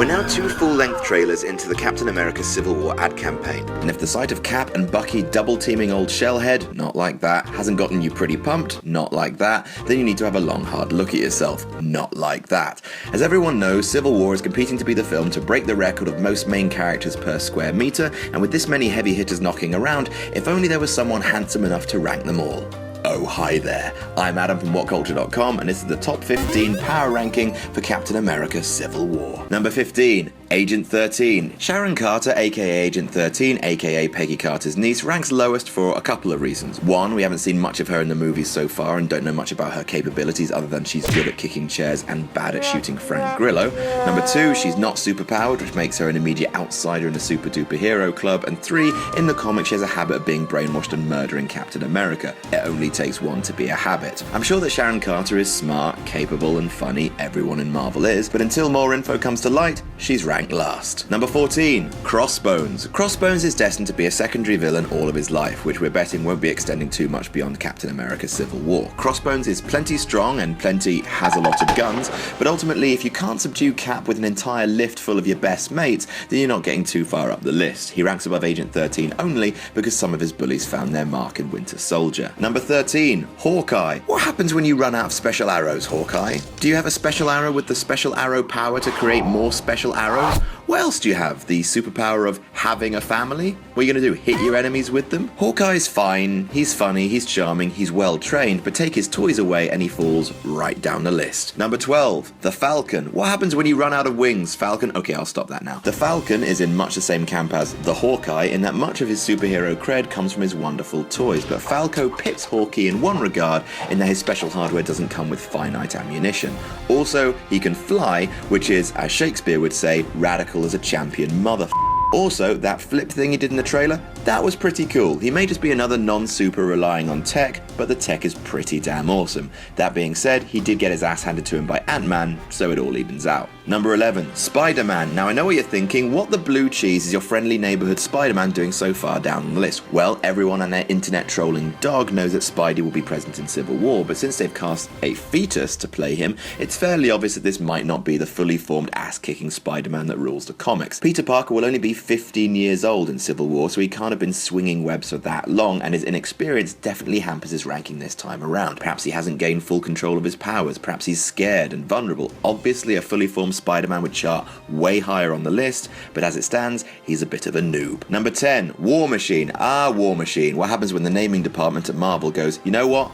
We're now 2 full-length trailers into the Captain America Civil War ad campaign, and if the sight of Cap and Bucky double-teaming old Shellhead, not like that, hasn't gotten you pretty pumped, not like that, then you need to have a long hard look at yourself, not like that. As everyone knows, Civil War is competing to be the film to break the record of most main characters per square meter, and with this many heavy hitters knocking around, if only there was someone handsome enough to rank them all. Oh, hi there. I'm Adam from Whatculture.com, and this is the top 15 power ranking for Captain America Civil War. Number 15. Agent 13. Sharon Carter, aka Agent 13, aka Peggy Carter's niece, ranks lowest for a couple of reasons. One, we haven't seen much of her in the movies so far and don't know much about her capabilities other than she's good at kicking chairs and bad at shooting Frank Grillo. Number 2, she's not superpowered, which makes her an immediate outsider in the super duper hero club. And 3, in the comics she has a habit of being brainwashed and murdering Captain America. It only takes one to be a habit. I'm sure that Sharon Carter is smart, capable and funny, everyone in Marvel is, but until more info comes to light, she's ranked last. Number 14. Crossbones. Crossbones is destined to be a secondary villain all of his life, which we're betting won't be extending too much beyond Captain America Civil War. Crossbones is plenty strong and plenty has a lot of guns, but ultimately if you can't subdue Cap with an entire lift full of your best mates, then you're not getting too far up the list. He ranks above Agent 13 only because some of his bullies found their mark in Winter Soldier. Number 13. Hawkeye. What happens when you run out of special arrows, Hawkeye? Do you have a special arrow with the special arrow power to create more special arrows? What else do you have? The superpower of having a family? What are you going to do, hit your enemies with them? Hawkeye's fine, he's funny, he's charming, he's well trained, but take his toys away and he falls right down the list. Number 12. The Falcon. What happens when you run out of wings, Falcon? Okay, I'll stop that now. The Falcon is in much the same camp as the Hawkeye in that much of his superhero cred comes from his wonderful toys, but Falco pips Hawkeye in one regard in that his special hardware doesn't come with finite ammunition. Also, he can fly, which is, as Shakespeare would say, radical as a champion mother. Also, that flip thing he did in the trailer, that was pretty cool. He may just be another non-super relying on tech, but the tech is pretty damn awesome. That being said, he did get his ass handed to him by Ant-Man, so it all evens out. Number 11. Spider-Man. Now I know what you're thinking, what the blue cheese is your friendly neighborhood Spider-Man doing so far down on the list? Well, everyone and their internet trolling dog knows that Spidey will be present in Civil War, but since they've cast a fetus to play him, it's fairly obvious that this might not be the fully formed ass-kicking Spider-Man that rules the comics. Peter Parker will only be 15 years old in Civil War, so he can't have been swinging webs for that long, and his inexperience definitely hampers his ranking this time around. Perhaps he hasn't gained full control of his powers, perhaps he's scared and vulnerable. Obviously, a fully formed Spider-Man would chart way higher on the list, but as it stands, he's a bit of a noob. Number 10. War Machine. War Machine. What happens when the naming department at Marvel goes, you know what?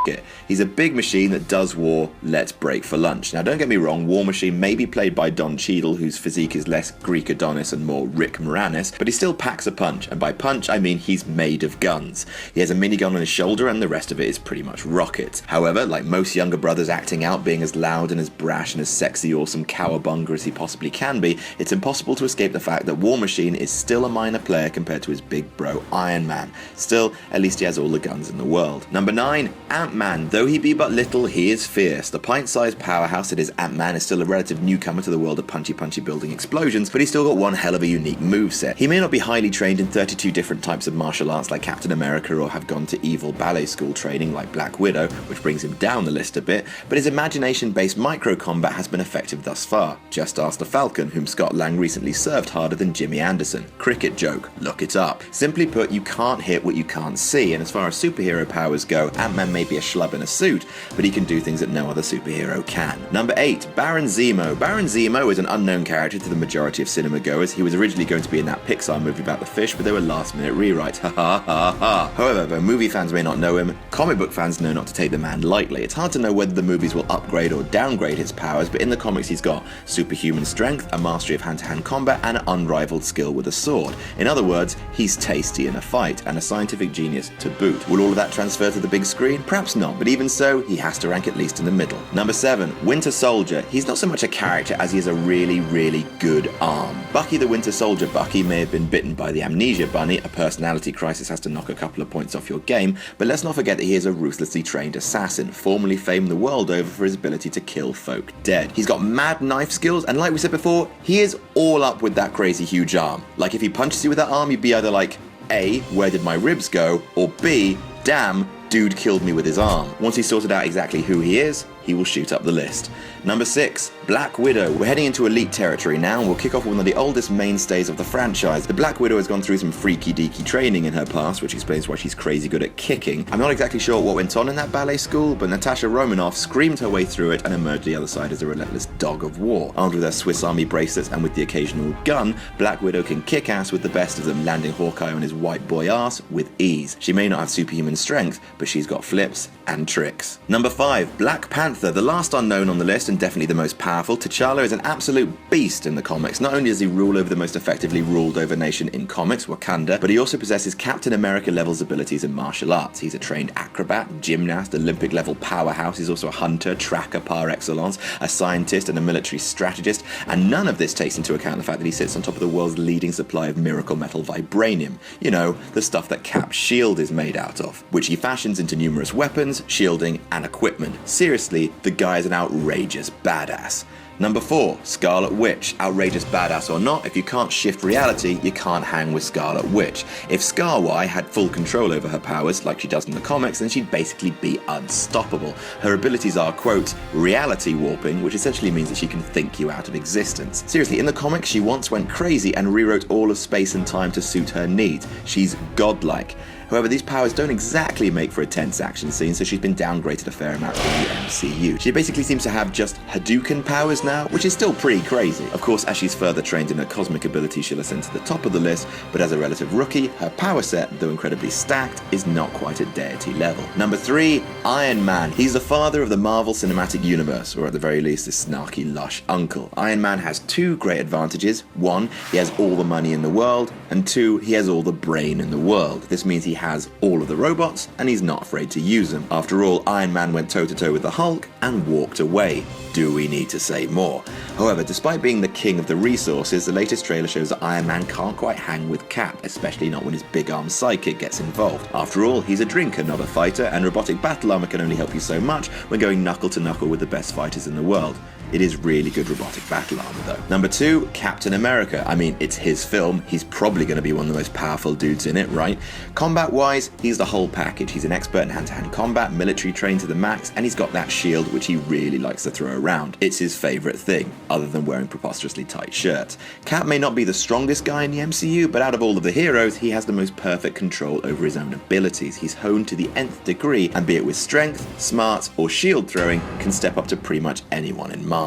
It. He's a big machine that does war, let's break for lunch. Now don't get me wrong, War Machine may be played by Don Cheadle, whose physique is less Greek Adonis and more Rick Moranis, but he still packs a punch, and by punch I mean he's made of guns. He has a minigun on his shoulder and the rest of it is pretty much rockets. However, like most younger brothers acting out, being as loud and as brash and as sexy awesome cowabunga as he possibly can be, it's impossible to escape the fact that War Machine is still a minor player compared to his big bro Iron Man. Still, at least he has all the guns in the world. Number 9. Ant-Man. Though he be but little, he is fierce. The pint-sized powerhouse that is Ant-Man is still a relative newcomer to the world of punchy building explosions, but he's still got one hell of a unique moveset. He may not be highly trained in 32 different types of martial arts like Captain America or have gone to evil ballet school training like Black Widow, which brings him down the list a bit, but his imagination-based micro-combat has been effective thus far. Just ask the Falcon, whom Scott Lang recently served harder than Jimmy Anderson. Cricket joke. Look it up. Simply put, you can't hit what you can't see, and as far as superhero powers go, Ant-Man may be a schlub in a suit, but he can do things that no other superhero can. Number 8. Baron Zemo. Baron Zemo is an unknown character to the majority of cinema goers. He was originally going to be in that Pixar movie about the fish, but they were last minute rewrites. Ha ha ha ha. However, though movie fans may not know him, comic book fans know not to take the man lightly. It's hard to know whether the movies will upgrade or downgrade his powers, but in the comics he's got superhuman strength, a mastery of hand-to-hand combat, and an unrivaled skill with a sword. In other words, he's tasty in a fight, and a scientific genius to boot. Will all of that transfer to the big screen? Perhaps not, but even so, he has to rank at least in the middle. Number 7. Winter Soldier. He's not so much a character as he is a really good arm. Bucky the Winter Soldier Bucky may have been bitten by the Amnesia Bunny, a personality crisis has to knock a couple of points off your game, but let's not forget that he is a ruthlessly trained assassin, formerly famed the world over for his ability to kill folk dead. He's got mad knife skills, and like we said before, he is all up with that crazy huge arm. Like if he punches you with that arm, you'd be either like, A, where did my ribs go? Or B, damn, dude killed me with his arm. Once he's sorted out exactly who he is, he will shoot up the list. Number 6. Black Widow. We're heading into elite territory now, and we'll kick off with one of the oldest mainstays of the franchise. The Black Widow has gone through some freaky-deaky training in her past, which explains why she's crazy good at kicking. I'm not exactly sure what went on in that ballet school, but Natasha Romanoff screamed her way through it and emerged the other side as a relentless dog of war. Armed with her Swiss Army bracelets and with the occasional gun, Black Widow can kick ass with the best of them, landing Hawkeye on his white boy ass with ease. She may not have superhuman strength, but she's got flips and tricks. Number 5, Black Panther. The last unknown on the list and definitely the most powerful, T'Challa is an absolute beast in the comics. Not only does he rule over the most effectively ruled over nation in comics, Wakanda, but he also possesses Captain America levels abilities in martial arts. He's a trained acrobat, gymnast, Olympic level powerhouse. He's also a hunter, tracker par excellence, a scientist and a military strategist, and none of this takes into account the fact that he sits on top of the world's leading supply of miracle metal vibranium. You know, the stuff that Cap's shield is made out of, which he fashions into numerous weapons, shielding, and equipment. Seriously, the guy is an outrageous badass. Number 4, Scarlet Witch. Outrageous badass or not, if you can't shift reality, you can't hang with Scarlet Witch. If Scar-Y had full control over her powers, like she does in the comics, then she'd basically be unstoppable. Her abilities are, quote, reality warping, which essentially means that she can think you out of existence. Seriously, in the comics, she once went crazy and rewrote all of space and time to suit her needs. She's godlike. However, these powers don't exactly make for a tense action scene, so she's been downgraded a fair amount from the MCU. She basically seems to have just Hadouken powers now, which is still pretty crazy. Of course, as she's further trained in her cosmic ability, she'll ascend to the top of the list, but as a relative rookie, her power set, though incredibly stacked, is not quite at deity level. Number 3, Iron Man. He's the father of the Marvel Cinematic Universe, or at the very least, his snarky, lush uncle. Iron Man has 2 great advantages. 1, he has all the money in the world, and 2, he has all the brain in the world. This means he has all of the robots, and he's not afraid to use them. After all, Iron Man went toe-to-toe with the Hulk and walked away. Do we need to say more? However, despite being the king of the resources, the latest trailer shows that Iron Man can't quite hang with Cap, especially not when his big-armed sidekick gets involved. After all, he's a drinker, not a fighter, and robotic battle armor can only help you so much when going knuckle-to-knuckle with the best fighters in the world. It is really good robotic battle armor though. Number 2, Captain America. I mean, it's his film. He's probably going to be one of the most powerful dudes in it, right? Combat-wise, he's the whole package. He's an expert in hand-to-hand combat, military trained to the max, and he's got that shield which he really likes to throw around. It's his favorite thing, other than wearing preposterously tight shirts. Cap may not be the strongest guy in the MCU, but out of all of the heroes, he has the most perfect control over his own abilities. He's honed to the nth degree, and be it with strength, smarts, or shield throwing, can step up to pretty much anyone in Marvel.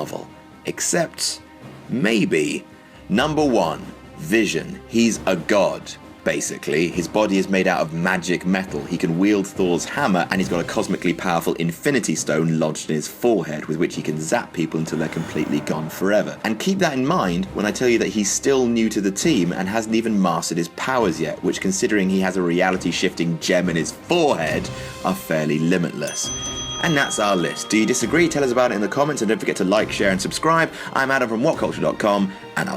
Except, maybe, number 1, Vision. He's a god, basically. His body is made out of magic metal. He can wield Thor's hammer, and he's got a cosmically powerful Infinity Stone lodged in his forehead, with which he can zap people until they're completely gone forever. And keep that in mind when I tell you that he's still new to the team and hasn't even mastered his powers yet, which, considering he has a reality-shifting gem in his forehead, are fairly limitless. And that's our list. Do you disagree? Tell us about it in the comments, and don't forget to like, share, and subscribe. I'm Adam from Whatculture.com, and I'll